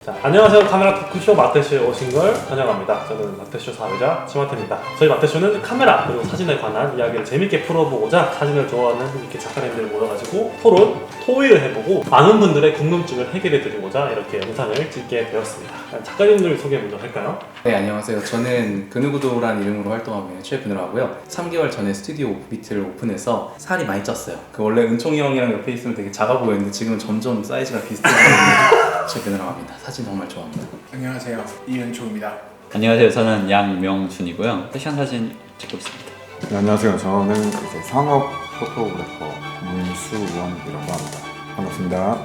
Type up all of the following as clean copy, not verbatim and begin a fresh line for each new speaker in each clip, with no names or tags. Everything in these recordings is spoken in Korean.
자, 안녕하세요. 카메라 토크쇼 마테쇼에 오신 걸 환영합니다. 저는 마테쇼 사회자 치마테입니다. 저희 마테쇼는 카메라 그리고 사진에 관한 이야기를 재밌게 풀어보고자 사진을 좋아하는 이렇게 작가님들 모여가지고 토론, 토의를 해보고 많은 분들의 궁금증을 해결해드리고자 이렇게 영상을 찍게 되었습니다. 작가님들 소개 먼저 할까요?
네, 안녕하세요. 저는 근우구도라는 이름으로 활동하고 있는 최근우라고 하고요. 3개월 전에 스튜디오 오프비트를 오픈해서 살이 많이 쪘어요. 그 원래 은총이 형이랑 옆에 있으면 되게 작아 보였는데 지금은 점점 사이즈가 비슷해지고 있는 최근우라고 합니다. 사진 정말 좋아합니다.
안녕하세요. 이은초입니다.
안녕하세요. 저는 양명준이고요. 패션 사진 찍고 있습니다.
네, 안녕하세요. 저는 이제 상업 포토그래퍼 문수원이라고 합니다. 반갑습니다.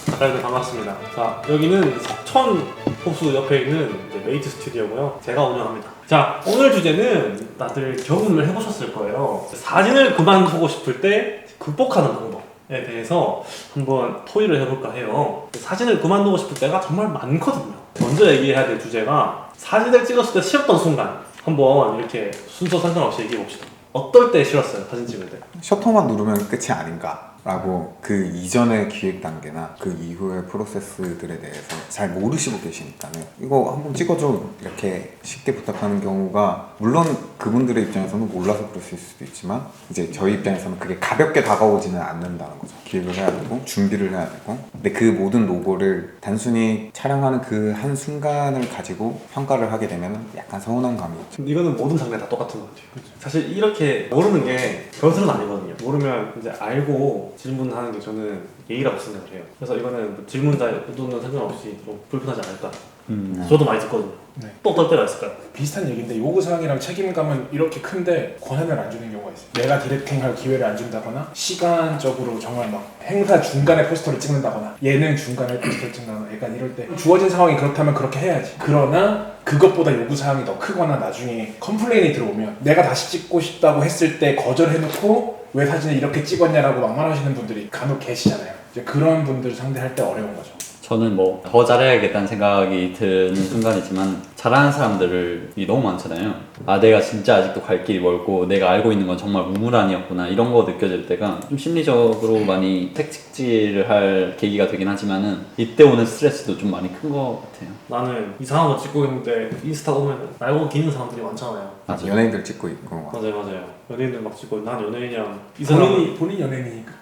작가님들 반갑습니다. 자, 여기는 석천 호수 옆에 있는 이제 메이트 스튜디오고요. 제가 운영합니다. 자, 오늘 주제는 다들 경험을 해보셨을 거예요. 사진을 그만두고 싶을 때 극복하는 방법에 대해서 한번 토의를 해볼까 해요. 사진을 그만두고 싶을 때가 정말 많거든요. 먼저 얘기해야 될 주제가 사진을 찍었을 때 싫었던 순간 한번 이렇게 순서 상관없이 얘기해 봅시다. 어떨 때 싫었어요? 사진 찍을 때?
셔터만 누르면 끝이 아닌가? 라고 그 이전의 기획 단계나 그 이후의 프로세스들에 대해서 잘 모르시고 계시니까는 이거 한번 찍어줘 이렇게 쉽게 부탁하는 경우가 물론 그분들의 입장에서는 몰라서 그러실 수도 있지만 이제 저희 입장에서는 그게 가볍게 다가오지는 않는다는 거죠. 기획을 해야 되고 준비를 해야 되고 근데 그 모든 노고를 단순히 촬영하는 그 한 순간을 가지고 평가를 하게 되면 약간 서운한 감이 있죠.
이거는 모든 장르에 다 똑같은 것 같아요. 사실 이렇게 모르는 게 별수는 아니거든요. 모르면 이제 알고 질문하는 게 저는 예의라고 생각을 해요. 그래서 이거는 뭐 질문자의 의도는 상관없이 좀 불편하지 않을까. 저도 많이 듣거든요.
네.
또 어떨 때가 있을까요?
비슷한 얘기인데 요구사항이랑 책임감은 이렇게 큰데 권한을 안 주는 경우가 있어요. 내가 디렉팅할 기회를 안 준다거나 시간적으로 정말 막 행사 중간에 포스터를 찍는다거나 예능 중간에 포스터를 찍는다거나 약간 이럴 때 주어진 상황이 그렇다면 그렇게 해야지. 그러나 그것보다 요구사항이 더 크거나 나중에 컴플레인이 들어오면 내가 다시 찍고 싶다고 했을 때 거절해놓고 왜 사진을 이렇게 찍었냐라고 막말하시는 분들이 간혹 계시잖아요. 이제 그런 분들 상대할 때 어려운 거죠.
저는 뭐 더 잘해야겠다는 생각이 드는 순간이지만 잘하는 사람들이 너무 많잖아요. 아, 내가 진짜 아직도 갈 길이 멀고 내가 알고 있는 건 정말 우물안이었구나 이런 거 느껴질 때가 좀 심리적으로 많이 택직질을 할 계기가 되긴 하지만은 이때 오는 스트레스도 좀 많이 큰 것 같아요.
나는 이상한 거 찍고 있는데 인스타 보면 날고 기는 사람들이 많잖아요.
맞아요.
연예인들 찍고 있고
맞아요. 연예인들 막 찍고 난 연예인이야. 이 사람
본인 연예인이니까.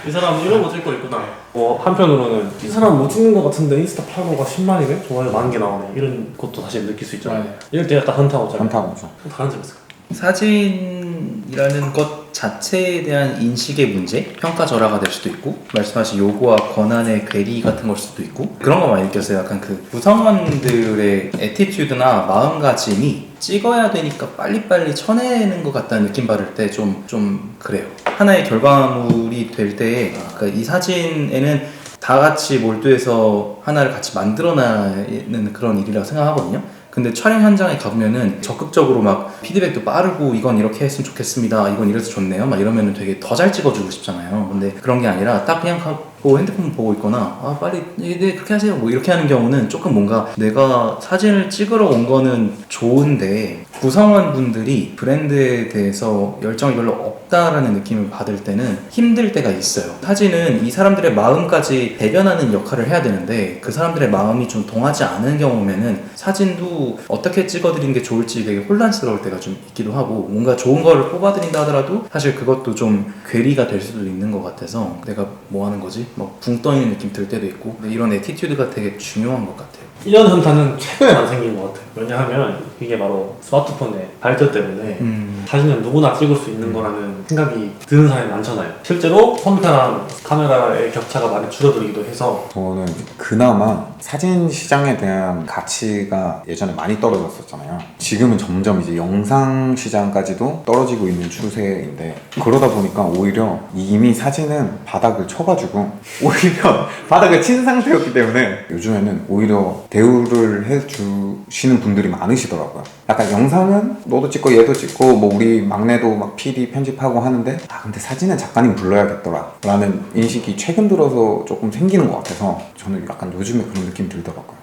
이 사람 이런 거 찍고 있구나. 뭐 한편으로는 이 사람 못 찍는 거 같은데 인스타 팔로워가 10만이네? 좋아요 10,000개 나오네. 이런 것도 사실 느낄 수 있잖아요.
맞아요.
이럴 때 약간 현타오잖아요.
한타고죠.
다른 점 있을까요?
사진이라는 것 자체에 대한 인식의 문제, 평가절하가 될 수도 있고 말씀하신 요구와 권한의 괴리 같은 걸 수도 있고 그런 거 많이 느꼈어요. 약간 그 구성원들의 애티튜드나 마음가짐이 찍어야 되니까 빨리빨리 쳐내는 것 같다는 느낌 받을 때 좀 그래요. 하나의 결과물이 될 때 그러니까 이 사진에는 다 같이 몰두해서 하나를 같이 만들어내는 그런 일이라고 생각하거든요. 근데 촬영 현장에 가보면은 적극적으로 막 피드백도 빠르고 이건 이렇게 했으면 좋겠습니다. 이건 이래서 좋네요. 막 이러면은 되게 더 잘 찍어주고 싶잖아요. 근데 그런 게 아니라 딱 그냥 하고 핸드폰 보고 있거나 아 빨리 네 그렇게 하세요. 뭐 이렇게 하는 경우는 조금 뭔가 내가 사진을 찍으러 온 거는 좋은데 구성원 분들이 브랜드에 대해서 열정이 별로 없다라는 느낌을 받을 때는 힘들 때가 있어요. 사진은 이 사람들의 마음까지 대변하는 역할을 해야 되는데 그 사람들의 마음이 좀 동하지 않은 경우면은 사진도 어떻게 찍어드리는 게 좋을지 되게 혼란스러울 때가 좀 있기도 하고 뭔가 좋은 거를 뽑아드린다 하더라도 사실 그것도 좀 괴리가 될 수도 있는 것 같아서 내가 뭐 하는 거지? 막 붕 떠있는 느낌 들 때도 있고 근데 이런 애티튜드가 되게 중요한 것 같아요.
이런 현타는 최근에 안 생긴 것 같아요. 왜냐하면 이게 바로 스마트폰의 발전 때문에 사진은 누구나 찍을 수 있는 거라는 생각이 드는 사람이 많잖아요. 실제로 컴퓨터랑 카메라의 격차가 많이 줄어들기도 해서
저는 그나마 사진 시장에 대한 가치가 예전에 많이 떨어졌었잖아요. 지금은 점점 이제 영상 시장까지도 떨어지고 있는 추세인데 그러다 보니까 오히려 이미 사진은 바닥을 쳐가지고 오히려 바닥을 친 상태였기 때문에 요즘에는 오히려 대우를 해주시는 분들이 많으시더라고요. 약간 영상은 너도 찍고 얘도 찍고 뭐 우리 막내도 막 PD 편집하고 하는데 아 근데 사진은 작가님 불러야겠더라 라는 인식이 최근 들어서 조금 생기는 것 같아서 저는 약간 요즘에 그런 느낌이 들더라고요.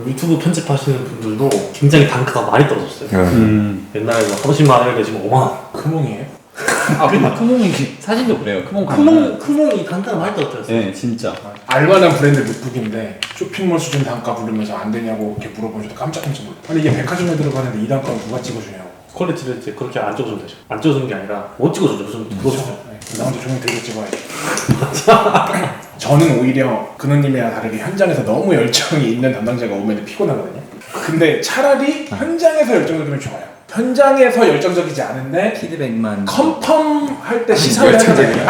유튜브 편집하시는 분들도 굉장히 단가가 많이 떨어졌어요. 옛날에 막 30만 원이었는데 지금 5만 원.
금붕이에요?
크몽이 사진도 그래요. 크몽 가면
크몽이 단가가 많이 떨어졌어요.
네 진짜
알만한 브랜드 룩북인데 쇼핑몰 수준 단가 부르면서 안 되냐고 이렇게 물어보면 저도 깜짝 놀랐어요. 아니 이게 백화점에 들어가는데 이 단가를 누가 찍어주냐고.
퀄리티를 이제 그렇게 안 찍어주면 되죠. 안 찍어주는 게 아니라 못 찍어주죠. 무슨 그거죠.
네, 나 혼자 조명 들고 찍어야지. 저는 오히려 근호님이랑 다르게 현장에서 너무 열정이 있는 담당자가 오면 피곤하거든요. 근데 차라리 현장에서 열정적이면 좋아요. 현장에서 열정적이지 않은데
피드백만
컨펌 할 때 시사를 하잖아요.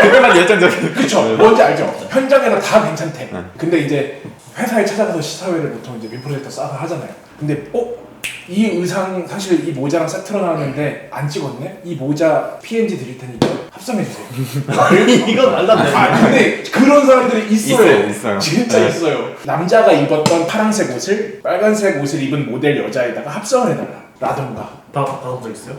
그때만 열정적인.
그쵸. 뭔지 알죠? 현장에서 다 괜찮대. 근데 이제 회사에 찾아가서 시사회를 보통 이제 민프로젝터 싸서 하잖아요. 근데 이 의상 사실 이 모자랑 세트로 나왔는데 안 찍었네? 이 모자 PNG 드릴 테니 이거 합성해주세요.
이건 말도 안 돼.
근데 그런 사람들이 있어요.
있어요.
진짜
네.
있어요. 남자가 입었던 파란색 옷을 빨간색 옷을 입은 모델 여자에다가 합성을 해달라. 라던가.
다 받은 적 있어요?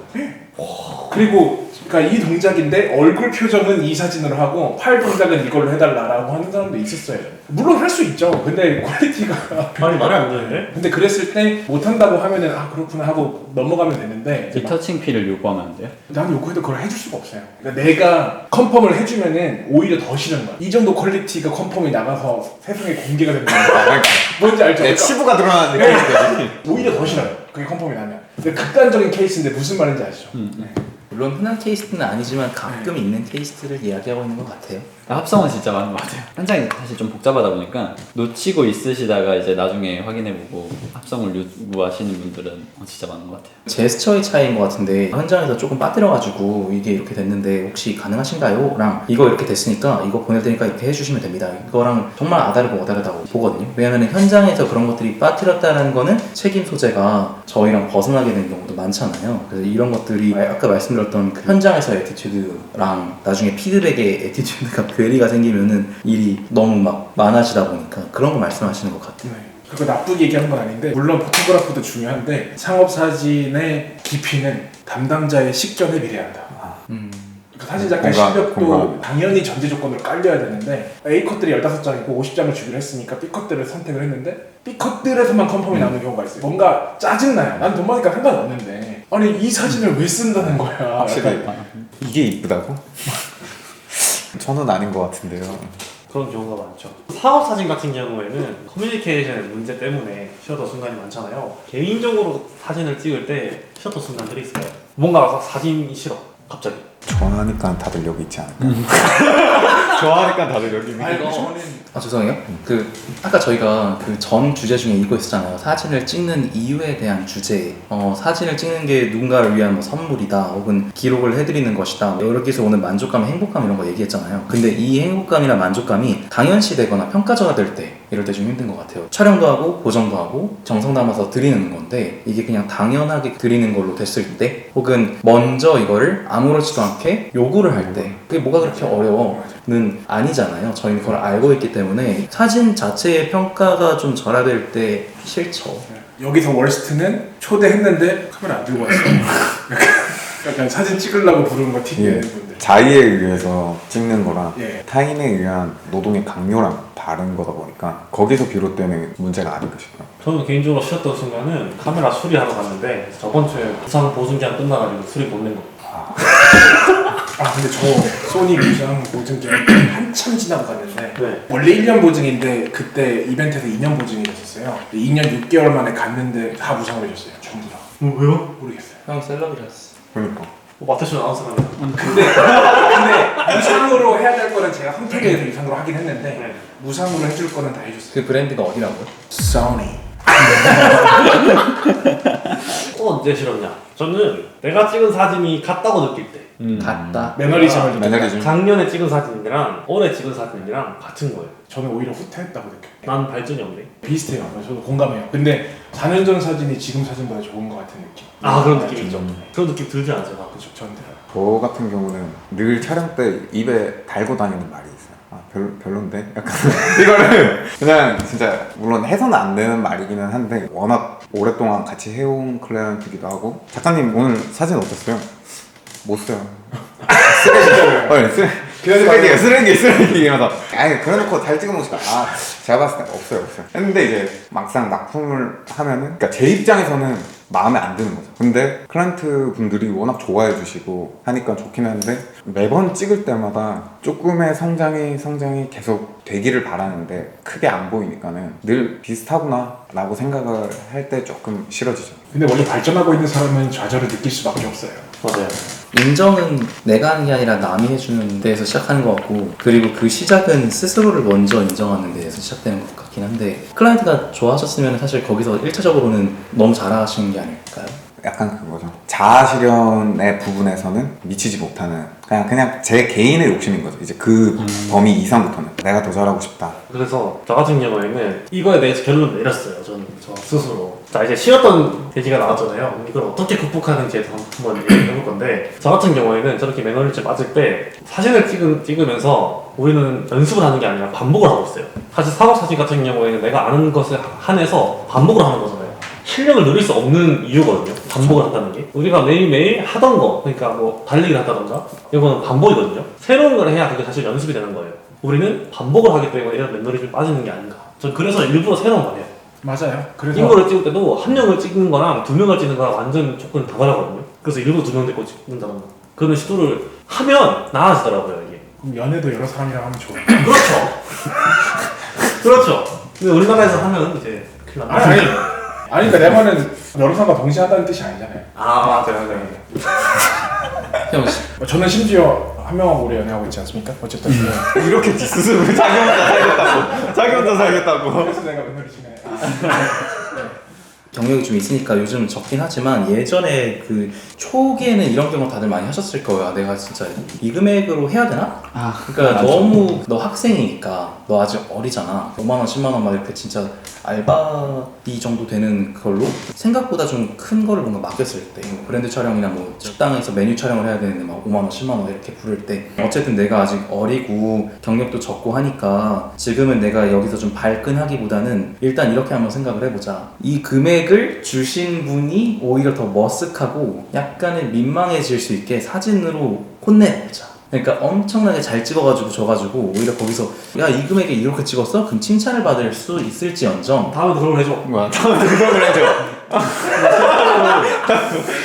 그리고 그러니까 이 동작인데 얼굴 표정은 이 사진으로 하고 팔 동작은 이걸로 해달라라고 하는 사람도 있었어요. 물론 할 수 있죠. 근데 퀄리티가
아니 말이 안 되는데?
근데 그랬을 때 못한다고 하면은 아 그렇구나 하고 넘어가면 되는데
리터칭 피를 요구하면 안 돼요?
난 요구해도 그걸 해줄 수가 없어요. 그러니까 내가 컨펌을 해주면은 오히려 더 싫은 거야. 이 정도 퀄리티가 컨펌이 나가서 세상에 공개가 된다는 거야. 뭔지 알죠?
네,
그러니까
치부가 드러나는 느낌이거든요.
오히려 더 싫어요. 그게 컨펌이 나면. 근데 극단적인 케이스인데 무슨 말인지 아시죠? 네.
물론 흔한 케이스는 아니지만 가끔 있는 케이스를 이야기하고 있는 것 같아요.
합성은 진짜 많은 것 같아요. 현장이 사실 좀 복잡하다 보니까 놓치고 있으시다가 이제 나중에 확인해보고 합성을 요구하시는 분들은 진짜 많은 것 같아요.
제스처의 차이인 것 같은데 현장에서 조금 빠뜨려가지고 이게 이렇게 됐는데 혹시 가능하신가요? 랑 이거 이렇게 됐으니까 이거 보낼 테니까 이렇게 해주시면 됩니다. 이거랑 정말 아다르고 어다르다고 보거든요. 왜냐하면 현장에서 그런 것들이 빠뜨렸다는 거는 책임 소재가 저희랑 벗어나게 되는 경우도 많잖아요. 그래서 이런 것들이 아까 말씀드렸던 그 현장에서의 애티튜드랑 나중에 피드백의 애티튜드가 괴리가 생기면은 일이 너무 막 많아지다 보니까 그런 거 말씀하시는 것 같아요.
네. 그거 나쁘게 얘기하는 건 아닌데 물론 포토그래프도 중요한데 상업사진의 깊이는 담당자의 식견에 비례한다. 그 사진작가의 실력도
공감.
당연히 전제 조건으로 깔려야 되는데 A컷들이 15장이고 50장을 주기로 했으니까 B컷들을 선택을 했는데 B컷들에서만 컨펌이 나오는 경우가 있어요. 뭔가 짜증나요. 난 돈 받으니까 상관없는데 아니 이 사진을 왜 쓴다는 거야.
확실히
약간
이게 이쁘다고? 저는 아닌 것 같은데요.
그런 경우가 많죠. 사업 사진 같은 경우에는 커뮤니케이션의 문제 때문에 셔터 순간이 많잖아요. 개인적으로 사진을 찍을 때 셔터 순간들이 있어요. 뭔가 사진이 싫어. 갑자기.
좋아하니까 다들 여기 있지 않을까? 좋아하니까 다들 여기 있는
아니
거.
저는
죄송해요. 그 아까 저희가 그 전 주제 중에 이거 있었잖아요. 사진을 찍는 이유에 대한 주제. 사진을 찍는 게 누군가를 위한 뭐 선물이다, 혹은 기록을 해드리는 것이다. 이렇게 해서 오는 만족감, 행복감 이런 거 얘기했잖아요. 근데 이 행복감이나 만족감이 당연시되거나 평가절하될 때, 이럴 때 좀 힘든 것 같아요. 촬영도 하고 보정도 하고 정성 담아서 드리는 건데 이게 그냥 당연하게 드리는 걸로 됐을 때, 혹은 먼저 이거를 아무렇지도 않게 요구를 할 때, 그게 뭐가 그렇게 어려워는 아니잖아요. 저희는 그걸 알고 있기 때문에 사진 자체의 평가가 좀 절하될 때 싫죠.
여기서 월스트는 초대했는데 카메라 안 들고 왔어. 약간 사진 찍으려고 부르는 거 티내는
예.
분들.
자의에 의해서 찍는 거랑
예.
타인에 의한 노동의 강요랑 다른 거다 보니까 거기서 비롯되는 문제가 아닌가 싶어요.
저는 개인적으로 쉬었던 순간은 카메라 수리하러 갔는데 저번 주에 부상 보증기한 끝나가지고 수리 못 낸 거.
아 근데 저 소니 무상 보증기 한참 지나고 갔는데
네.
원래 1년 보증인데 그때 이벤트에서 2년 보증이 됐었어요. 2년 6개월 만에 갔는데 다 무상을 해줬어요. 전부 다.
왜요?
모르겠어요.
형 셀럽이라서.
그러니까
마태씨는 아는 사람이야.
근데 무상으로 해야 될 거는 제가 선택에 대해서 유상으로 하긴 했는데
네.
무상으로 해줄 거는 다 해줬어요.
그 브랜드가 어디라고요?
소니.
또 언제 싫었냐? 저는 내가 찍은 사진이 같다고 느낄 때.
같다.
매너리즘을 좀
매너리즘.
작년에 찍은 사진이랑 올해 찍은 사진이랑 같은 거예요.
저는 오히려 후퇴했다고 느껴요.
난 발전이 없네.
비슷해요. 저도 공감해요. 근데 4년 전 사진이 지금 사진보다 좋은 것 같은 느낌.
아 그런 느낌 있죠. 그런 느낌 들지 않으세요? 가끔?
그죠? 저한테.
저 같은 경우는 늘 촬영 때 입에 달고 다니는 말이 있어요. 아 별론데? 약간 이거는 그냥 진짜 물론 해서는 안 되는 말이기는 한데 워낙 오랫동안 같이 해온 클라이언트기도 하고 작가님 오늘 사진 어땠어요? 못 써요. 쓰레기 이러면서 그래놓고 잘 찍어놓으니까 제가 봤을 때 없어요. 했는데 이제 막상 납품을 하면은 그러니까 제 입장에서는 마음에 안 드는 거죠. 근데 클라이언트 분들이 워낙 좋아해 주시고 하니까 좋긴 한데 매번 찍을 때마다 조금의 성장이 계속 되기를 바라는데 크게 안 보이니까는 늘 비슷하구나 라고 생각을 할 때 조금 싫어지죠.
근데 원래 발전하고 있는 사람은 좌절을 느낄 수밖에 없어요.
맞아요.
인정은 내가 하는 게 아니라 남이 해주는 데에서 시작하는 것 같고, 그리고 그 시작은 스스로를 먼저 인정하는 데에서 시작되는 것 같긴 한데, 클라이언트가 좋아하셨으면 사실 거기서 1차적으로는 너무 잘하시는 게 아닐까요?
약간 그거죠. 자아 실현의 부분에서는 미치지 못하는 그냥 제 개인의 욕심인 거죠. 이제 그 범위 이상부터는 내가 더 잘하고 싶다.
그래서 저 같은 경우에는 이거에 대해서 결론을 내렸어요. 저는 저 스스로. 자, 이제 쉬었던 돼지가 나왔잖아요. 이걸 어떻게 극복하는지에 대해서 한번 얘기해 볼 건데, 저 같은 경우에는 저렇게 매너리즘 맞을 때 사진을 찍으면서 우리는 연습을 하는 게 아니라 반복을 하고 있어요. 사실 사업 사진 같은 경우에는 내가 아는 것을 한해서 반복을 하는 거잖아요. 실력을 누릴 수 없는 이유거든요. 반복을 한다는 게. 우리가 매일매일 하던 거, 그러니까 뭐 달리기를 한다던가, 이거는 반복이거든요. 새로운 걸 해야 그게 사실 연습이 되는 거예요. 우리는 반복을 하기 때문에 이런 매너리즘이 빠지는 게 아닌가. 전 그래서 일부러 새로운 걸 해요.
맞아요. 그래서
인물을 찍을 때도 한 명을 찍는 거랑 두 명을 찍는 거랑 완전 조금 다르거든요. 그래서 일부러 두 명 데리고 찍는다던가. 그런 시도를 하면 나아지더라고요, 이게.
그럼 연애도 여러 사람이랑 하면 좋아요.
그렇죠. 그렇죠. 근데 우리나라에서 하면 이제 큰일 납니다.
아니 그러니까 내 말은 여러 사람과 동시에 한다는 뜻이 아니잖아요.
아, 맞아요.
형 씨.
저는 심지어 한 명하고 오래 연애하고 있지 않습니까? 어쨌든
이렇게 디스스를 자기 혼자 살겠다고.
그래서 내가 맨날 지내.
경력이 좀 있으니까 요즘 적긴 하지만, 예전에 그 초기에는 이런 경우 다들 많이 하셨을 거예요. 내가 진짜 이 금액으로 해야 되나? 그러니까 너무 너 학생이니까 너 아직 어리잖아. 5만원 10만원 막 이렇게 진짜 알바비 정도 되는 그걸로 생각보다 좀 큰 거를 뭔가 맡겼을 때, 뭐 브랜드 촬영이나 뭐 식당에서 메뉴 촬영을 해야 되는데 막 5만원 10만원 이렇게 부를 때, 어쨌든 내가 아직 어리고 경력도 적고 하니까 지금은 내가 여기서 좀 발끈하기보다는 일단 이렇게 한번 생각을 해보자. 이 금액을 주신 분이 오히려 더 머쓱하고 약간의 민망해질 수 있게 사진으로 혼내보자. 그러니까 엄청나게 잘 찍어가지고 줘가지고 오히려 거기서 야, 이 금액에 이렇게 찍었어? 그럼 칭찬을 받을 수 있을지언정
다음에도 그걸 해줘.
뭐야? 그걸 해줘.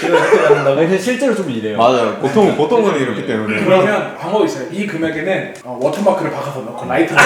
이렇게 받는다고?
실제로 좀 이래요.
맞아요. 보통은 이렇기 때문에.
그러면 방법이 있어요. 이 금액에는 워터마크를 박아서 넣고 라이트를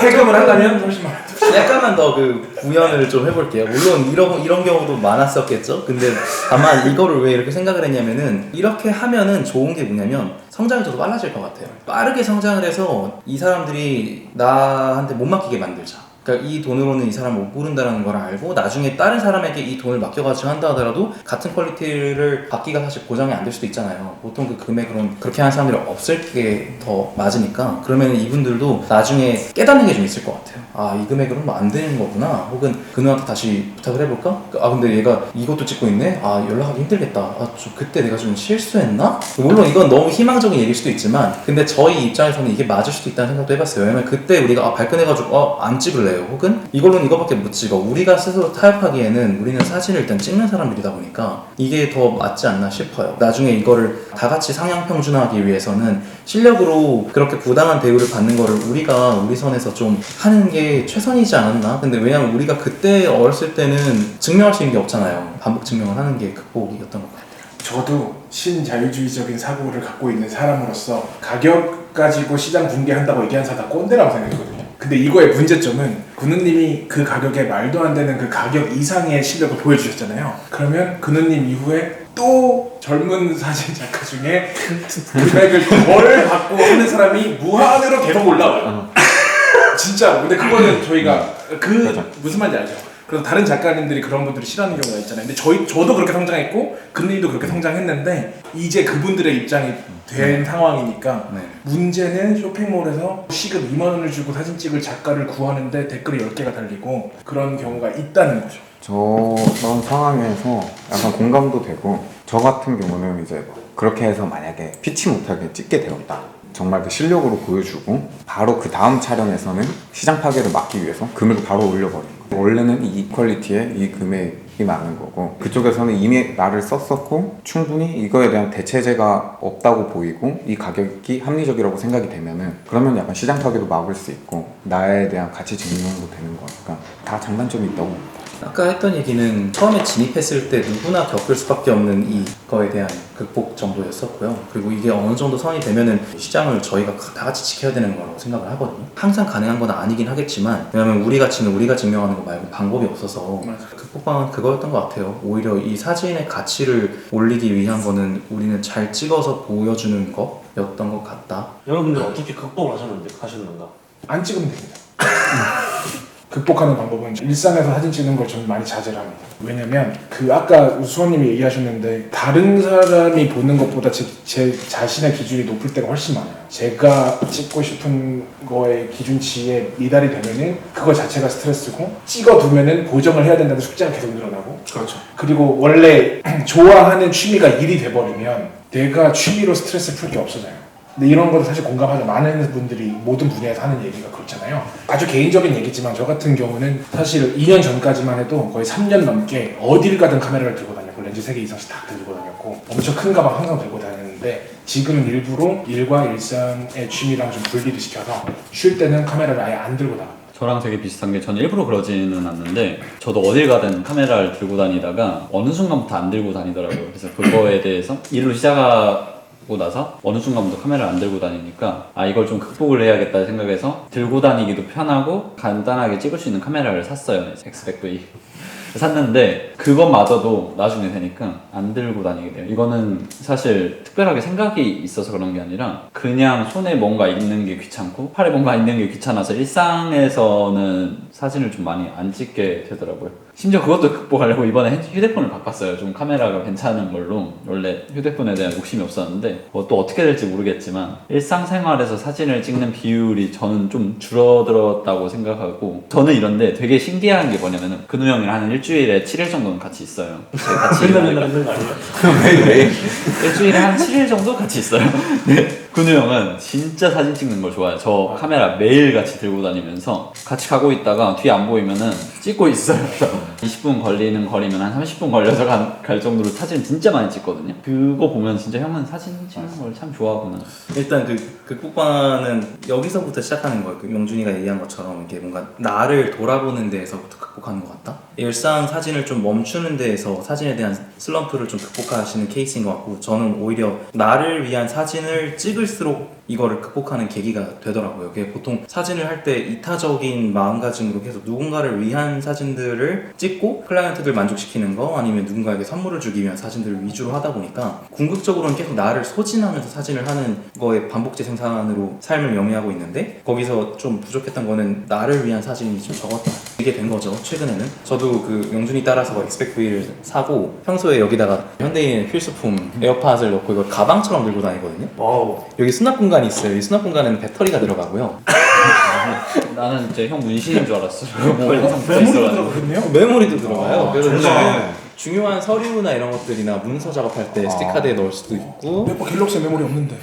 해금을 하려면 30만 원.
약간만 더 그 구현을 좀 해볼게요. 물론 이런 경우도 많았었겠죠. 근데 다만 이거를 왜 이렇게 생각을 했냐면은, 이렇게 하면은 좋은 게 뭐냐면 성장이 더 빨라질 것 같아요. 빠르게 성장을 해서 이 사람들이 나한테 못 맡기게 만들자. 그러니까 이 돈으로는 이 사람을 못 부른다는 걸 알고 나중에 다른 사람에게 이 돈을 맡겨가지고 한다 하더라도 같은 퀄리티를 받기가 사실 보장이 안 될 수도 있잖아요. 보통 그 금액으로는 그렇게 하는 사람들이 없을 게 더 맞으니까, 그러면 이분들도 나중에 깨닫는 게 좀 있을 것 같아요. 아, 이 금액으로는 뭐 안 되는 거구나. 혹은 그누한테 다시 부탁을 해볼까? 아, 근데 얘가 이것도 찍고 있네? 아, 연락하기 힘들겠다. 아, 그때 내가 좀 실수했나? 물론 이건 너무 희망적인 얘기일 수도 있지만, 근데 저희 입장에서는 이게 맞을 수도 있다는 생각도 해봤어요. 왜냐면 그때 우리가 발끈해가지고 안 찍을래요. 혹은 이걸로는 이거밖에 못 찍어. 우리가 스스로 타협하기에는 우리는 사진을 일단 찍는 사람들이다 보니까 이게 더 맞지 않나 싶어요. 나중에 이거를 다 같이 상향 평준화하기 위해서는 실력으로 그렇게 부당한 대우를 받는 거를 우리가 우리 선에서 좀 하는 게 최선이지 않았나? 근데 왜냐면 우리가 그때 어렸을 때는 증명할 수 있는 게 없잖아요. 반복 증명을 하는 게 극복이었던 것 같아요.
저도 신자유주의적인 사고를 갖고 있는 사람으로서 가격 가지고 시장 붕괴한다고 얘기하는 사람 다 꼰대라고 생각했거든요. 근데 이거의 문제점은 근우님이 그 가격에 말도 안 되는 그 가격 이상의 실력을 보여주셨잖아요. 그러면 근우님 이후에 또 젊은 사진 작가 중에 금액을 덜 받고 하는 사람이 무한으로 계속 올라와요. 진짜로. 근데 그거는 저희가 무슨 말인지 알죠? 그래서 다른 작가님들이 그런 분들이 싫어하는 경우가 있잖아요. 근데 저도 그렇게 성장했고 근우님도 그렇게 성장했는데 이제 그분들의 입장이 된 상황이니까 문제는 쇼핑몰에서 시급 2만 원을 주고 사진 찍을 작가를 구하는데 댓글이 10개가 달리고 그런 경우가 있다는 거죠.
저런 상황에서 약간 공감도 되고, 저 같은 경우는 이제 그렇게 해서 만약에 피치 못하게 찍게 되었다. 정말 그 실력으로 보여주고 바로 그 다음 촬영에서는 시장 파괴를 막기 위해서 금액을 바로 올려버리는 거예요. 원래는 이 퀄리티에 이 금액 많은 거고 그쪽에서는 이미 나를 썼었고 충분히 이거에 대한 대체제가 없다고 보이고 이 가격이 합리적이라고 생각이 되면은 그러면 약간 시장 파괴도 막을 수 있고 나에 대한 가치 증명도 되는 거니까 다 장단점이 있다고 봅니다.
아까 했던 얘기는 처음에 진입했을 때 누구나 겪을 수밖에 없는 이거에 대한 극복 정도였었고요. 그리고 이게 어느 정도 선이 되면은 시장을 저희가 다 같이 지켜야 되는 거라고 생각을 하거든요. 항상 가능한 건 아니긴 하겠지만 왜냐면 우리 가치는 우리가 증명하는 거 말고 방법이 없어서 극복방은 그거였던 것 같아요. 오히려 이 사진의 가치를 올리기 위한 거는 우리는 잘 찍어서 보여주는 거였던 것 같다.
여러분들은 어떻게 극복을 하셨는가?
안 찍으면 됩니다. 극복하는 방법은 일상에서 사진 찍는 걸 저는 많이 자제를 합니다. 왜냐면 아까 수호님이 얘기하셨는데 다른 사람이 보는 것보다 제 자신의 기준이 높을 때가 훨씬 많아요. 제가 찍고 싶은 거의 기준치에 미달이 되면은 그거 자체가 스트레스고 찍어두면은 보정을 해야 된다는 숙제가 계속 늘어나고
그렇죠.
그리고 원래 좋아하는 취미가 일이 돼버리면 내가 취미로 스트레스 풀 게 없어져요. 근데 이런 것도 사실 공감하죠. 많은 분들이 모든 분야에서 하는 얘기가 그렇잖아요. 아주 개인적인 얘기지만 저 같은 경우는 사실 2년 전까지만 해도 거의 3년 넘게 어딜 가든 카메라를 들고 다녔고 렌즈 3개 이상씩 다 들고 다녔고 엄청 큰 가방 항상 들고 다녔는데 지금은 일부러 일과 일상의 취미랑 좀 분리를 시켜서 쉴 때는 카메라를 아예 안 들고 나갑니다.
저랑 되게 비슷한 게 저는 일부러 그러지는 않는데 저도 어딜 가든 카메라를 들고 다니다가 어느 순간부터 안 들고 다니더라고요. 그래서 그거에 대해서 일을 시작하고 나서 어느 순간부터 카메라를 안 들고 다니니까 이걸 좀 극복을 해야겠다 생각해서 들고 다니기도 편하고 간단하게 찍을 수 있는 카메라를 샀어요. X100V 샀는데 그것마저도 나중에 되니까 안 들고 다니게 돼요. 이거는 사실 특별하게 생각이 있어서 그런 게 아니라 그냥 손에 뭔가 있는 게 귀찮고 팔에 뭔가 있는 게 귀찮아서 일상에서는 사진을 좀 많이 안 찍게 되더라고요. 심지어 그것도 극복하려고 이번에 휴대폰을 바꿨어요. 좀 카메라가 괜찮은 걸로. 원래 휴대폰에 대한 욕심이 없었는데 또 어떻게 될지 모르겠지만 일상생활에서 사진을 찍는 비율이 저는 좀 줄어들었다고 생각하고 저는 이런데 되게 신기한 게 뭐냐면은 근우 형이랑 한 일주일에 7일 정도는 같이 있어요. 같이
맨날 있는 거 아니에요?
매일 일주일에 한 7일 정도 같이 있어요. 네. 근우 형은 진짜 사진 찍는 걸 좋아해요. 저 카메라 매일 같이 들고 다니면서 같이 가고 있다가 뒤에 안 보이면은 찍고 있어요. 20분 걸리는 거리면 한 30분 걸려서 갈 정도로 사진 진짜 많이 찍거든요. 그거 보면 진짜 형은 사진 찍는 걸 참 좋아하구나.
일단 극복반은 여기서부터 시작하는 거예요. 명준이가 얘기한 것처럼 이게 뭔가 나를 돌아보는 데에서부터 극복하는 것 같다. 일상 사진을 좀 멈추는 데에서 사진에 대한 슬럼프를 좀 극복하시는 케이스인 것 같고 저는 오히려 나를 위한 사진을 찍을수록 이거를 극복하는 계기가 되더라고요. 그게 보통 사진을 할 때 이타적인 마음가짐으로 계속 누군가를 위한 사진들을 찍고 클라이언트들 만족시키는 거 아니면 누군가에게 선물을 주기 위한 사진들을 위주로 하다 보니까 궁극적으로는 계속 나를 소진하면서 사진을 하는 거에 반복제 생산으로 삶을 영위하고 있는데 거기서 좀 부족했던 거는 나를 위한 사진이 좀 적었다. 이게 된 거죠. 최근에는 저도 그 영준이 따라서 X100V를 사고 평소에 여기다가 현대인의 필수품 에어팟을 넣고 이걸 가방처럼 들고 다니거든요.
와우.
여기 수납 공간이 있어요. 이 수납 공간에는 배터리가 들어가고요.
나는 이제 형 문신인 줄 알았어.
메모리도 들어가겠네요?
메모리도 들어가요. 그래서
좋다.
이제 중요한 서류나 이런 것들이나 문서 작업할 때 SD 카드에 넣을 수도 있고
내 갤럭시 메모리 없는데.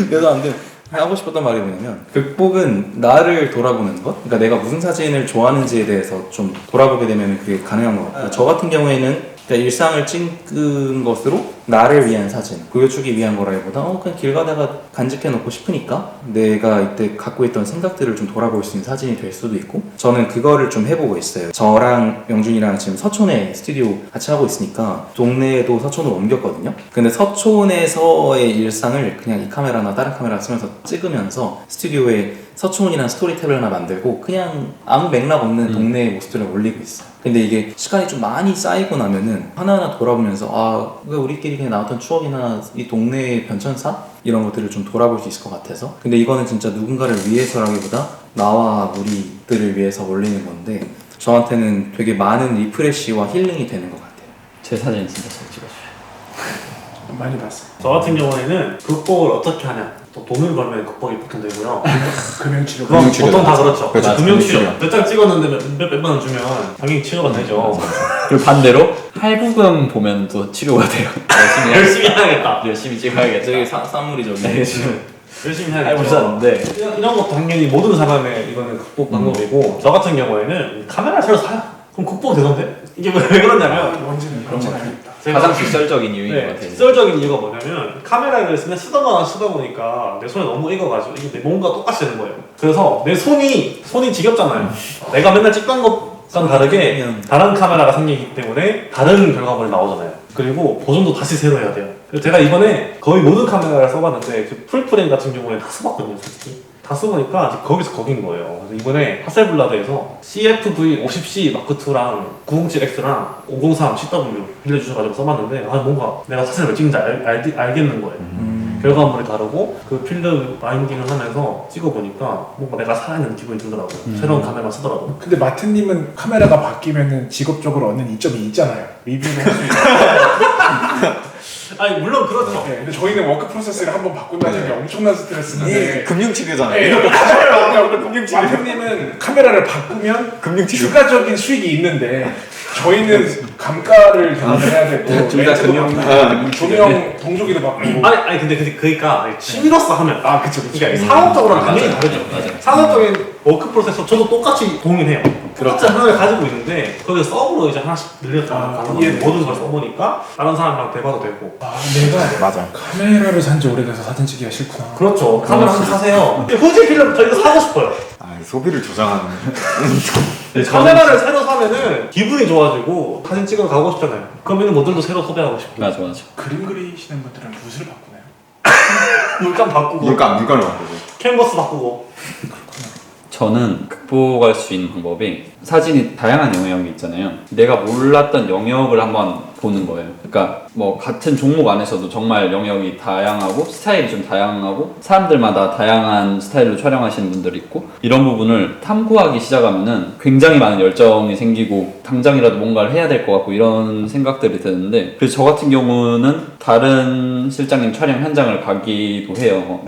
그래서 아무튼 하고 싶었던 말이 뭐냐면 극복은 나를 돌아보는 것 그러니까 내가 무슨 사진을 좋아하는지에 대해서 좀 돌아보게 되면 그게 가능한 것 같고 저 같은 경우에는 그러니까 일상을 찍은 것으로 나를 위한 사진 보여주기 위한 거라기보다 그냥 길 가다가 간직해 놓고 싶으니까 내가 이때 갖고 있던 생각들을 좀 돌아볼 수 있는 사진이 될 수도 있고 저는 그거를 좀 해보고 있어요. 저랑 명준이랑 지금 서촌에 스튜디오 같이 하고 있으니까 동네에도 서촌으로 옮겼거든요. 근데 서촌에서의 일상을 그냥 이 카메라나 다른 카메라 쓰면서 찍으면서 스튜디오에 서촌이라는 스토리텔을 하나 만들고 그냥 아무 맥락 없는 동네의 모습들을 올리고 있어요. 근데 이게 시간이 좀 많이 쌓이고 나면은 하나하나 돌아보면서 왜 우리끼리 그냥 나왔던 추억이나 이 동네의 변천사? 이런 것들을 좀 돌아볼 수 있을 것 같아서 근데 이거는 진짜 누군가를 위해서라기보다 나와 우리들을 위해서 올리는 건데 저한테는 되게 많은 리프레시와 힐링이 되는 것 같아요.
제 사진 진짜 잘 찍어줘요.
많이 봤어요.
저 같은 경우에는 극복을 어떻게 하냐. 또 돈을 벌면 극복이 보통 되고요.
금융치료.
그럼 보통 다 그렇죠.
그렇죠.
금융치료. 몇 장 찍었는데 몇만 원 주면 당연히 치료가 되죠.
그리고 반대로 할부금 보면 또 치료가 돼요.
열심히 해야겠다.
열심히 찍어야겠다.
되게 산물이죠.
네,
열심히
알고
해야겠죠.
있었는데
이런 것도 당연히 모든 사람의 이거는 극복 방법이고 저 같은 경우에는 카메라 새로 사요. 그럼 극복 되던데? 이게 왜 그러냐면
뭔지는 알겠다.
가장 직설적인 이유인 것
네,
같아요.
직설적인 이유가 뭐냐면 카메라를 그냥 쓰다 보니까 내 손에 너무 익어가지고 이게 내 몸과 똑같이 되는 거예요. 그래서 내 손이 지겹잖아요. 내가 맨날 찍던 것과는 다르게 다른 카메라가 생기기 때문에 다른 결과물이 나오잖아요. 그리고 보존도 다시 새로 해야 돼요. 그래서 제가 이번에 거의 모든 카메라를 써봤는데 그 풀프레임 같은 경우에 다 써봤거든요, 솔직히. 다 써보니까 거기서 거긴 거예요. 그래서 이번에 하셀블라드에서 CFV 50C 마크2랑 907X랑 503 CW 빌려주셔가지고 써봤는데 아 뭔가 내가 사진을 왜 찍는지 알겠는 거예요. 결과물이 다르고 그 필드 바인딩을 하면서 찍어보니까 뭔가 내가 살아있는 기분이 들더라고요. 새로운 카메라 쓰더라도.
근데 마트님은 카메라가 바뀌면은 직업적으로 얻는 이점이 있잖아요. 리뷰를 할 수 있고.
아니 물론 그렇죠.
네, 근데 저희는 워크 프로세스를 한번 바꾼다는 게 엄청난 스트레스인데.
금융치료잖아요.
네, 이거 맞아요. 마트님은 카메라를 바꾸면
금융치료.
추가적인 수익이 있는데 저희는 감가를 계산을 해야 되고
둘다
렌트도 조명 동조기도 바꾸고.
아니 근데 그러니까 취미로서 하면
아 그쵸.
그러니까 상업적으로는 당연히
맞아요.
다르죠.
맞아요.
상업적인 워크 프로세서 저도 똑같이 동의해요. 똑같이
그렇죠.
하나를 가지고 있는데 거기서 서브로 이제 하나씩 늘렸잖아. 모든 걸 써보니까 다른 사람이랑 대화도 되고.
아 내가
맞아.
카메라를 산 지 오래돼서 사진 찍기가 싫구나.
그렇죠. 카메라 하나 사세요. 후지 필름 저희도 사고 싶어요.
아, 소비를 조장하는.
카메라를 새로 사면은 기분이 좋아지고 사진 찍으러 가고 싶잖아요. 그러면은 모델도 새로 섭외하고 싶고.
맞아.
그림 그리시는 분들은 붓을 바꾸나요?
물감 바꾸고,
물감을 바꾸고.
캔버스 바꾸고.
저는 극복할 수 있는 방법이 사진이 다양한 영역이 있잖아요. 내가 몰랐던 영역을 한번 보는 거예요. 그러니까 뭐 같은 종목 안에서도 정말 영역이 다양하고 스타일이 좀 다양하고 사람들마다 다양한 스타일로 촬영하시는 분들이 있고 이런 부분을 탐구하기 시작하면은 굉장히 많은 열정이 생기고 당장이라도 뭔가를 해야 될 것 같고 이런 생각들이 드는데 그래서 저 같은 경우는 다른 실장님 촬영 현장을 가기도 해요.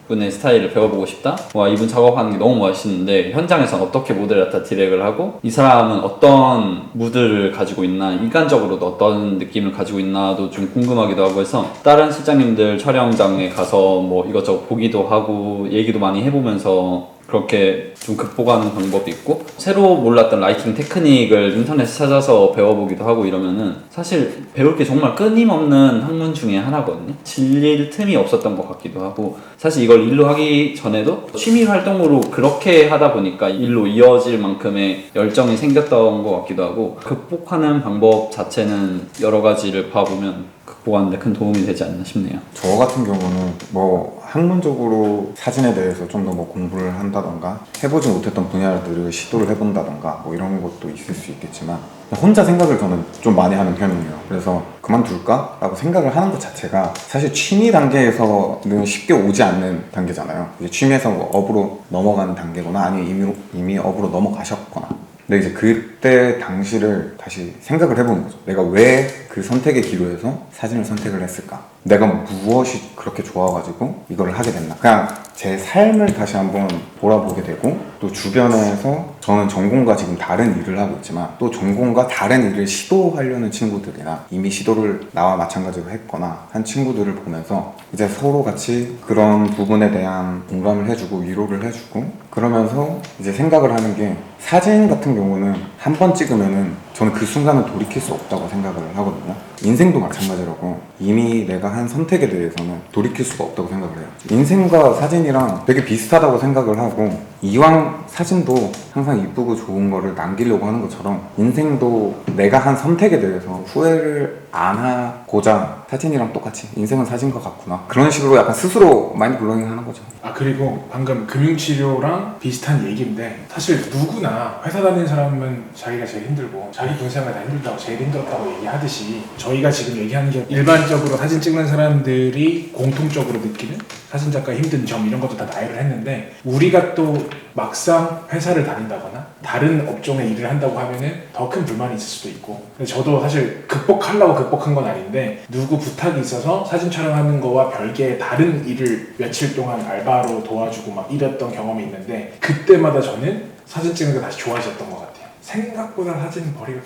이분의 스타일을 배워보고 싶다? 와 이분 작업하는 게 너무 멋있는데 현장에서 어떻게 모델을 갖다 디렉을 하고 이 사람은 어떤 무드를 가지고 있나 인간적으로도 어떤 느낌을 가지고 있나도 좀 궁금하기도 하고 해서 다른 실장님들 촬영장에 가서 뭐 이것저것 보기도 하고 얘기도 많이 해보면서 그렇게 좀 극복하는 방법이 있고 새로 몰랐던 라이팅 테크닉을 인터넷에 찾아서 배워보기도 하고 이러면은 사실 배울 게 정말 끊임없는 학문 중에 하나거든요. 질릴 틈이 없었던 것 같기도 하고 사실 이걸 일로 하기 전에도 취미 활동으로 그렇게 하다 보니까 일로 이어질 만큼의 열정이 생겼던 것 같기도 하고 극복하는 방법 자체는 여러 가지를 봐보면 극복하는데 큰 도움이 되지 않나 싶네요.
저 같은 경우는 뭐 학문적으로 사진에 대해서 좀 더 뭐 공부를 한다던가 해보지 못했던 분야들을 시도를 해본다던가 뭐 이런 것도 있을 수 있겠지만 혼자 생각을 저는 좀 많이 하는 편이에요. 그래서 그만둘까? 라고 생각을 하는 것 자체가 사실 취미 단계에서는 쉽게 오지 않는 단계잖아요. 이제 취미에서 뭐 업으로 넘어가는 단계거나 아니면 이미 업으로 넘어가셨거나 근데 이제 그때 당시를 다시 생각을 해보는 거죠. 내가 왜 그 선택의 기로에서 사진을 선택을 했을까? 내가 무엇이 그렇게 좋아가지고 이걸 하게 됐나? 그냥 제 삶을 다시 한번 돌아보게 되고 또 주변에서 저는 전공과 지금 다른 일을 하고 있지만 또 전공과 다른 일을 시도하려는 친구들이나 이미 시도를 나와 마찬가지로 했거나 한 친구들을 보면서 이제 서로 같이 그런 부분에 대한 공감을 해주고 위로를 해주고 그러면서 이제 생각을 하는 게 사진 같은 경우는 한 번 찍으면은 저는 그 순간은 돌이킬 수 없다고 생각을 하거든요. 인생도 마찬가지라고 이미 내가 한 선택에 대해서는 돌이킬 수가 없다고 생각을 해요. 인생과 사진이랑 되게 비슷하다고 생각을 하고 이왕 사진도 항상 이쁘고 좋은 거를 남기려고 하는 것처럼 인생도 내가 한 선택에 대해서 후회를 안 하고자 사진이랑 똑같이 인생은 사진과 같구나 그런 식으로 약간 스스로 마인드 블로잉 하는 거죠.
아 그리고 방금 금융치료랑 비슷한 얘기인데 사실 누구나 회사 다니는 사람은 자기가 제일 힘들고 자기 군생활 다 힘들다고 제일 힘들었다고 얘기하듯이 저희가 지금 얘기하는 게 일반적으로 사진 찍는 사람들이 공통적으로 느끼는 사진작가의 힘든 점 이런 것도 다 나열을 했는데 우리가 또 막상 회사를 다닌다거나 다른 업종의 일을 한다고 하면은 더 큰 불만이 있을 수도 있고 근데 저도 사실 극복하려고 극복한 건 아닌데 누구 부탁이 있어서 사진 촬영하는 거와 별개의 다른 일을 며칠 동안 알바로 도와주고 막 이랬던 경험이 있는데 그때마다 저는 사진 찍는 거 다시 좋아졌던 것 같아요. 생각보다 사진 버리가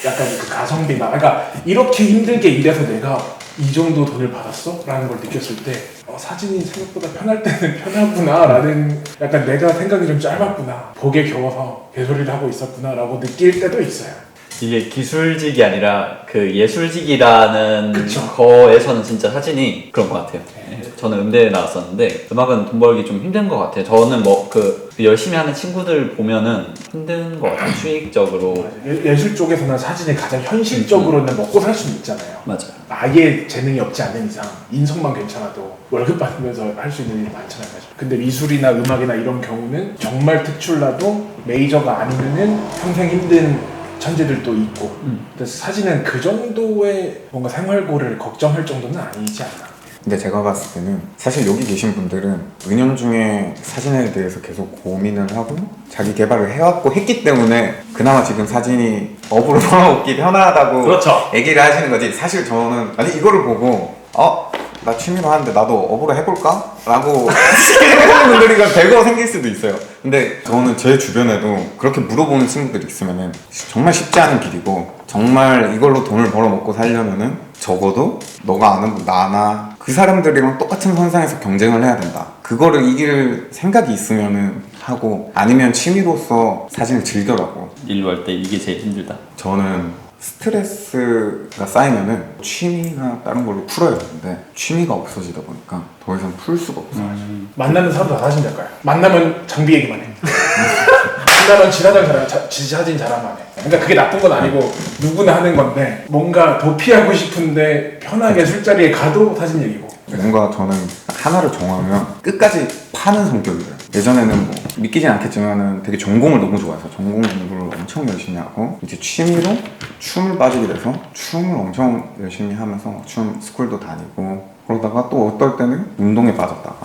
약간 그 가성비나 그러니까 이렇게 힘들게 일해서 내가 이 정도 돈을 받았어? 라는 걸 느꼈을 때 사진이 생각보다 편할 때는 편하구나 라는 약간 내가 생각이 좀 짧았구나, 복에 겨워서 개소리를 하고 있었구나 라고 느낄 때도 있어요.
이게 기술직이 아니라 그 예술직이라는
그쵸.
거에서는 진짜 사진이 그런 것 같아요. 저는 음대에 나왔었는데 음악은 돈 벌기 좀 힘든 것 같아요. 저는 뭐 그 열심히 하는 친구들 보면은 힘든 것 같아요. 수익적으로.
예술 쪽에서는 사진이 가장 현실적으로는 먹고 살 수는 있잖아요.
맞아요.
아예 재능이 없지 않은 이상 인성만 괜찮아도 월급 받으면서 할 수 있는 일이 많잖아요. 근데 미술이나 음악이나 이런 경우는 정말 특출나도 메이저가 아니면은 평생 힘든 천재들도 있고 그래서 사진은 그 정도의 뭔가 생활고를 걱정할 정도는 아니지 않나.
근데 제가 봤을 때는 사실 여기 계신 분들은 은연중에 사진에 대해서 계속 고민을 하고 자기 개발을 해왔고 했기 때문에 그나마 지금 사진이 업으로 벌어먹기 편하다고
그렇죠.
얘기를 하시는 거지. 사실 저는 아니 이거를 보고 나 취미로 하는데 나도 업으로 해볼까? 라고 하시는 분들이 대거 생길 수도 있어요. 근데 저는 제 주변에도 그렇게 물어보는 친구들이 있으면은 정말 쉽지 않은 길이고 정말 이걸로 돈을 벌어먹고 살려면은 적어도 너가 아는 분 나나 그 사람들이랑 똑같은 선상에서 경쟁을 해야 된다. 그거를 이길 생각이 있으면은 하고 아니면 취미로서 사진을 즐겨라고.
일로 할 때 이게 제일 힘들다.
저는 스트레스가 쌓이면은 취미나 다른 걸로 풀어야 되는데 취미가 없어지다 보니까 더 이상 풀 수가 없어요.
만나는 사람도 다 사진 작가야. 만나면 장비 얘기만 해. 만나면 지사진 자랑만 해. 그러니까 그게 나쁜 건 아니고 누구나 하는 건데 뭔가 도피하고 싶은데 편하게 술자리에 가도 사진 얘기고.
뭔가 저는 하나를 정하면 끝까지 파는 성격이에요. 예전에는 뭐 믿기진 않겠지만은 되게 전공을 너무 좋아해서 전공 공부를 엄청 열심히 하고 이제 취미로 춤을 빠지게 돼서 춤을 엄청 열심히 하면서 춤 스쿨도 다니고 그러다가 또 어떨 때는 운동에 빠졌다가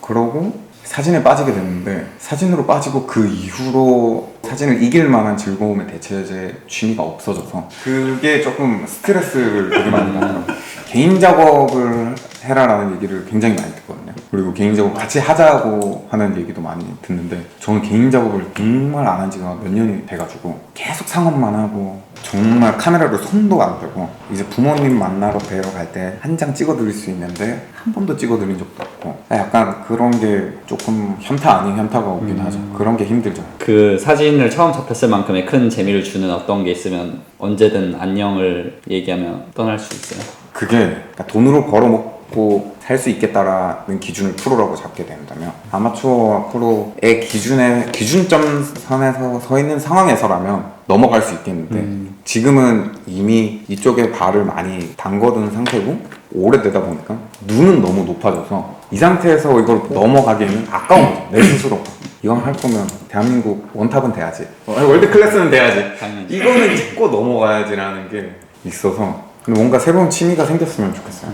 그러고 사진에 빠지게 됐는데 사진으로 빠지고 그 이후로 사진을 이길 만한 즐거움의 대체제 취미가 없어져서 그게 조금 스트레스를 되게 많이 받아요. 개인 작업을 해라라는 얘기를 굉장히 많이 듣거든요. 그리고 개인 작업 같이 하자고 하는 얘기도 많이 듣는데 저는 개인 작업을 정말 안 한 지가 몇 년이 돼가지고 계속 상업만 하고 정말 카메라로 손도 안 대고 이제 부모님 만나러 뵈러 갈 때 한 장 찍어드릴 수 있는데 한 번도 찍어드린 적도 없고 약간 그런 게 조금 현타 아닌 현타가 오긴 하죠. 그런 게 힘들죠.
그 사진을 처음 접했을 만큼의 큰 재미를 주는 어떤 게 있으면 언제든 안녕을 얘기하면 떠날 수 있어요.
그게 그러니까 돈으로 벌어먹고 살 수 있겠다라는 기준을 프로라고 잡게 된다면 아마추어와 프로의 기준점 선에서 서 있는 상황에서라면 넘어갈 수 있겠는데 지금은 이미 이쪽에 발을 많이 담궈둔 상태고 오래되다 보니까 눈은 너무 높아져서 이 상태에서 이걸 넘어가기에는 아까운 거죠. 내 스스로 이왕 할 거면 대한민국 원탑은 돼야지, 월드 클래스는 돼야지,
당연히.
이거는 찍고 넘어가야지라는 게 있어서 근데 뭔가 새로운 취미가 생겼으면 좋겠어요.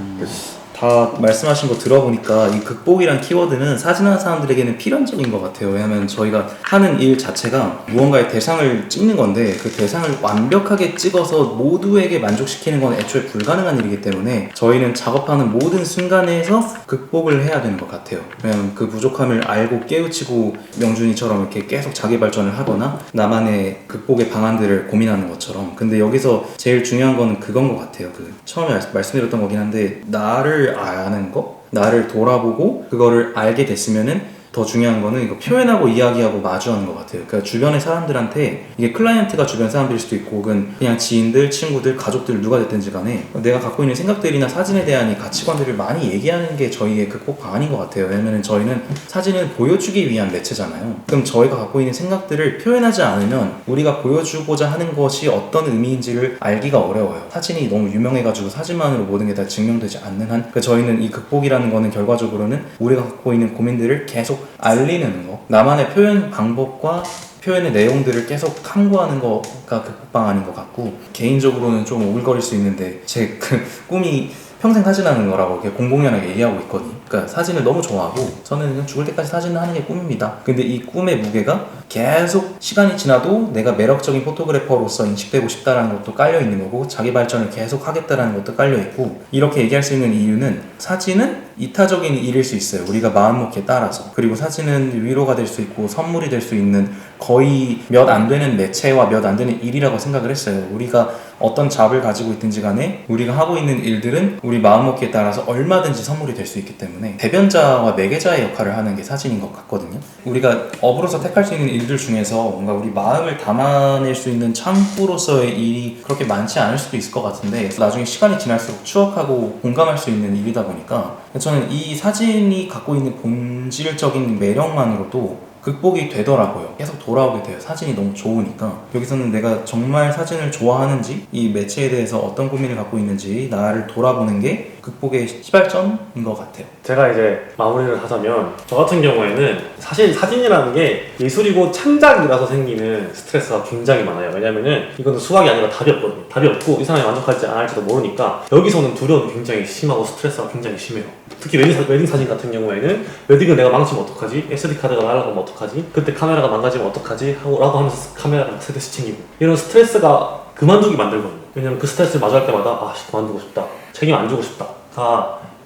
다 말씀하신 거 들어보니까 이 극복이란 키워드는 사진하는 사람들에게는 필연적인 것 같아요. 왜냐하면 저희가 하는 일 자체가 무언가의 대상을 찍는 건데 그 대상을 완벽하게 찍어서 모두에게 만족시키는 건 애초에 불가능한 일이기 때문에 저희는 작업하는 모든 순간에서 극복을 해야 되는 것 같아요. 왜냐하면 그 부족함을 알고 깨우치고 명준이처럼 이렇게 계속 자기 발전을 하거나 나만의 극복의 방안들을 고민하는 것처럼. 근데 여기서 제일 중요한 거는 그건 것 같아요. 그 처음에 말씀드렸던 거긴 한데 나를 아는 거? 나를 돌아보고 그거를 알게 됐으면은 더 중요한 거는 이거 표현하고 이야기하고 마주하는 것 같아요. 그러니까 주변의 사람들한테 이게 클라이언트가 주변 사람들일 수도 있고 혹은 그냥 지인들, 친구들, 가족들 누가 됐든지 간에 내가 갖고 있는 생각들이나 사진에 대한 이 가치관들을 많이 얘기하는 게 저희의 극복 방안인 것 같아요. 왜냐면 저희는 사진을 보여주기 위한 매체잖아요. 그럼 저희가 갖고 있는 생각들을 표현하지 않으면 우리가 보여주고자 하는 것이 어떤 의미인지를 알기가 어려워요. 사진이 너무 유명해가지고 사진만으로 모든 게 다 증명되지 않는 한 그러니까 저희는 이 극복이라는 거는 결과적으로는 우리가 갖고 있는 고민들을 계속 알리는 거, 나만의 표현 방법과 표현의 내용들을 계속 탐구하는 거가 극복 방안인 것 같고 개인적으로는 좀 오글거릴 수 있는데 제 그 꿈이 평생 사진하는 거라고 이렇게 공공연하게 얘기하고 있거든요. 그러니까 사진을 너무 좋아하고 저는 그냥 죽을 때까지 사진을 하는 게 꿈입니다. 근데 이 꿈의 무게가 계속 시간이 지나도 내가 매력적인 포토그래퍼로서 인식되고 싶다라는 것도 깔려 있는 거고 자기 발전을 계속 하겠다라는 것도 깔려 있고 이렇게 얘기할 수 있는 이유는 사진은 이타적인 일일 수 있어요. 우리가 마음먹기에 따라서. 그리고 사진은 위로가 될 수 있고 선물이 될 수 있는 거의 몇 안 되는 매체와 몇 안 되는 일이라고 생각을 했어요. 우리가 어떤 잡을 가지고 있든지 간에 우리가 하고 있는 일들은 우리 마음먹기에 따라서 얼마든지 선물이 될 수 있기 때문에 대변자와 매개자의 역할을 하는 게 사진인 것 같거든요. 우리가 업으로서 택할 수 있는 일들 중에서 뭔가 우리 마음을 담아낼 수 있는 창구로서의 일이 그렇게 많지 않을 수도 있을 것 같은데 나중에 시간이 지날수록 추억하고 공감할 수 있는 일이다 보니까 저는 이 사진이 갖고 있는 본질적인 매력만으로도 극복이 되더라고요. 계속 돌아오게 돼요. 사진이 너무 좋으니까. 여기서는 내가 정말 사진을 좋아하는지 이 매체에 대해서 어떤 고민을 갖고 있는지 나를 돌아보는 게 극복의 시발점인 것 같아요.
제가 이제 마무리를 하자면 저 같은 경우에는 사실 사진이라는 게 예술이고 창작이라서 생기는 스트레스가 굉장히 많아요. 왜냐면은 이거는 수학이 아니라 답이 없거든요. 답이 없고 이 사람이 만족할지 안 할지도 모르니까 여기서는 두려움이 굉장히 심하고 스트레스가 굉장히 심해요. 특히 웨딩 사진 같은 경우에는 웨딩을 내가 망치면 어떡하지? SD카드가 날아가면 어떡하지? 그때 카메라가 망가지면 어떡하지? 라고 하면서 카메라를 세 대씩 챙기고 이런 스트레스가 그만두기 만들거든요. 왜냐면 그 스트레스를 마주할 때마다 아 그만두고 싶다. 책임 안 지고 싶다.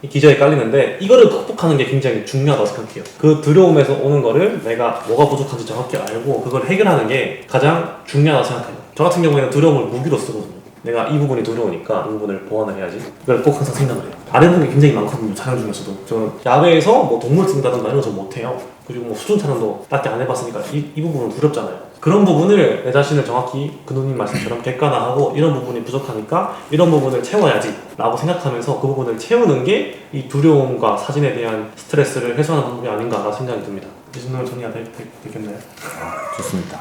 이 기저에 깔리는데 이거를 극복하는 게 굉장히 중요하다고 생각해요. 그 두려움에서 오는 거를 내가 뭐가 부족한지 정확히 알고 그걸 해결하는 게 가장 중요하다고 생각해요. 저 같은 경우에는 두려움을 무기로 쓰거든요. 내가 이 부분이 두려우니까 이 부분을 보완을 해야지. 그걸 꼭 항상 생각을 해요. 안 해본 게 굉장히 많거든요. 촬영 중에서도. 저는 야외에서 뭐 동물 쓴다든가 이런 거 전 못해요. 그리고 뭐 수중 촬영도 딱히 안 해봤으니까 이 부분은 두렵잖아요. 그런 부분을 내 자신을 정확히 근호님 말씀처럼 객관화하고 이런 부분이 부족하니까 이런 부분을 채워야지 라고 생각하면서 그 부분을 채우는 게 이 두려움과 사진에 대한 스트레스를 해소하는 방법이 아닌가 생각이 듭니다. 이 정도면 정리가 되겠나요?
좋습니다.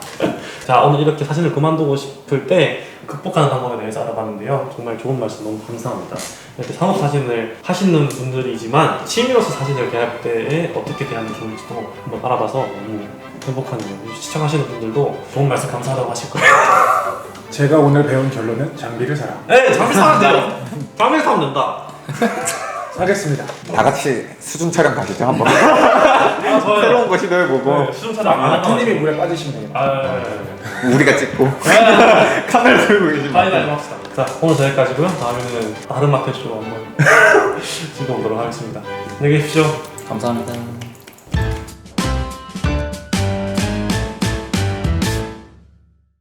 자, 오늘 이렇게 사진을 그만두고 싶을 때 극복하는 방법에 대해서 알아봤는데요. 정말 좋은 말씀 너무 감사합니다. 이렇게 산업 사진을 하시는 분들이지만 취미로서 사진을 대할 때에 어떻게 대하면 좋을지도 한번 알아봐서 너무 행복하네요. 시청하시는 분들도 좋은 말씀 감사하다고 하실 거예요.
제가 오늘 배운 결론은 장비를 사라.
네, 장비 사면 돼요. 장비 사면 된다.
사겠습니다.
다 같이 수중 촬영 가시죠 한번.
저요.
새로운 거 시도해보고
네, 수중 촬영 안
마트님이 물에 빠지시면 되겠다.
우리가 찍고 카메라 들고 계시면
빨리 합시다. 자, 오늘 저기까지고요. 다음에는 다른 마켓쇼로 한번 찍어보도록 하겠습니다. 안녕히 계십시오.
감사합니다.